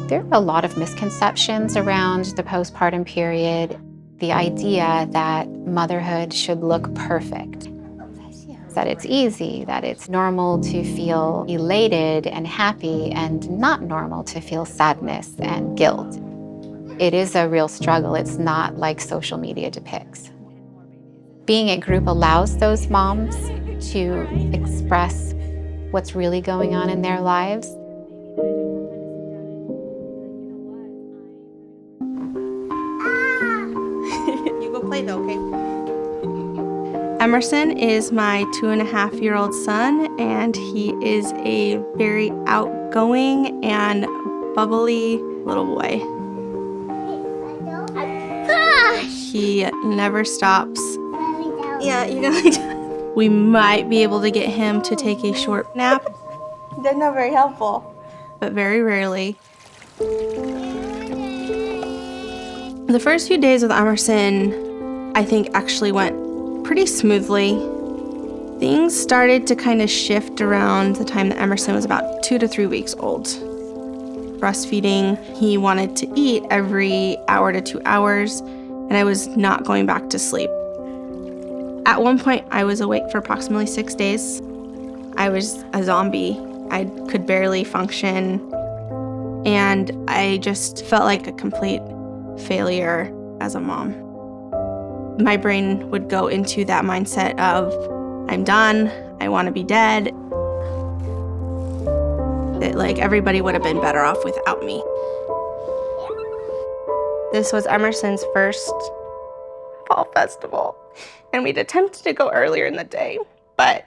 There are a lot of misconceptions around the postpartum period. The idea that motherhood should look perfect, that it's easy, that it's normal to feel elated and happy and not normal to feel sadness and guilt. It is a real struggle. It's not like social media depicts. Being at group allows those moms to express what's really going on in their lives. You go play though, okay? Emerson is my 2.5-year-old son, and he is a very outgoing and bubbly little boy. He never stops. Yeah, you know. We might be able to get him to take a short nap. That's not very helpful. But very rarely. The first few days with Emerson, I think actually went pretty smoothly. Things started to kind of shift around the time that Emerson was about 2 to 3 weeks old. Breastfeeding, he wanted to eat every hour to 2 hours, and I was not going back to sleep. At one point, I was awake for approximately 6 days. I was a zombie. I could barely function, and I just felt like a complete failure as a mom. My brain would go into that mindset of, I'm done, I want to be dead. That like everybody would have been better off without me. This was Emerson's first fall festival, and we'd attempted to go earlier in the day, but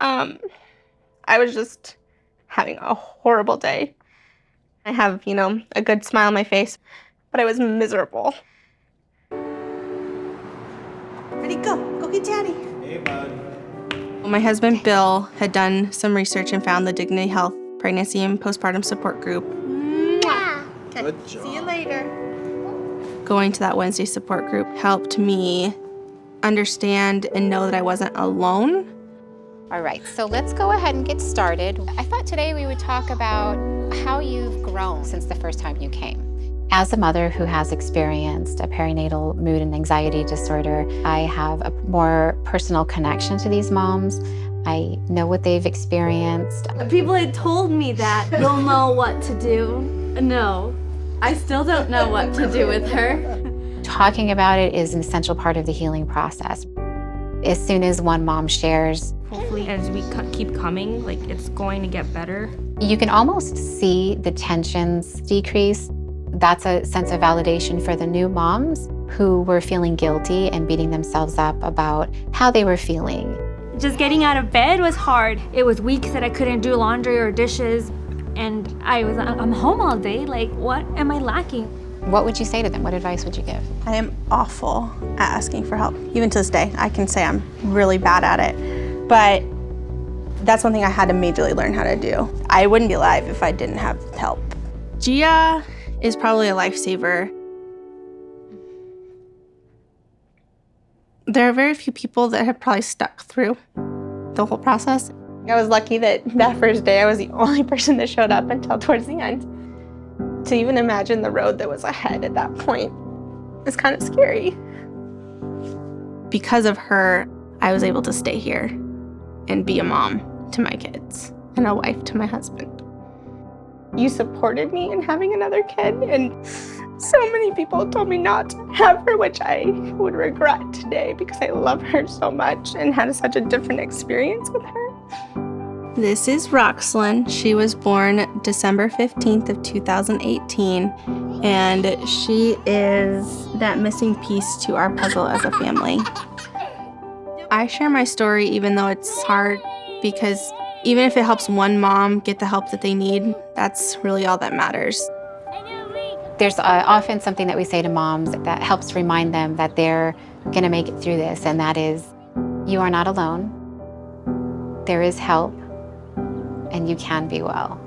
I was just having a horrible day. I have, a good smile on my face, but I was miserable. Ready, go. Go get Daddy. Hey, bud. My husband, Bill, had done some research and found the Dignity Health Pregnancy and Postpartum Support Group. Yeah. Okay. Good job. See you later. Going to that Wednesday support group helped me understand and know that I wasn't alone. All right, so let's go ahead and get started. I thought today we would talk about how you've grown since the first time you came. As a mother who has experienced a perinatal mood and anxiety disorder, I have a more personal connection to these moms. I know what they've experienced. People had told me that you'll know what to do. No, I still don't know what to do with her. Talking about it is an essential part of the healing process. As soon as one mom shares, hopefully as we keep coming, it's going to get better. You can almost see the tensions decrease. That's a sense of validation for the new moms who were feeling guilty and beating themselves up about how they were feeling. Just getting out of bed was hard. It was weeks that I couldn't do laundry or dishes, and I'm home all day. What am I lacking? What would you say to them? What advice would you give? I am awful at asking for help. Even to this day, I can say I'm really bad at it. But that's one thing I had to majorly learn how to do. I wouldn't be alive if I didn't have help. Gia is probably a lifesaver. There are very few people that have probably stuck through the whole process. I was lucky that first day I was the only person that showed up until towards the end. To even imagine the road that was ahead at that point is kind of scary. Because of her, I was able to stay here and be a mom to my kids and a wife to my husband. You supported me in having another kid, and so many people told me not to have her, which I would regret today because I love her so much and had such a different experience with her. This is Roxlyn. She was born December 15th of 2018, and she is that missing piece to our puzzle as a family. I share my story even though it's hard, because even if it helps one mom get the help that they need, that's really all that matters. There's often something that we say to moms that helps remind them that they're going to make it through this, and that is, you are not alone. There is help, and you can be well.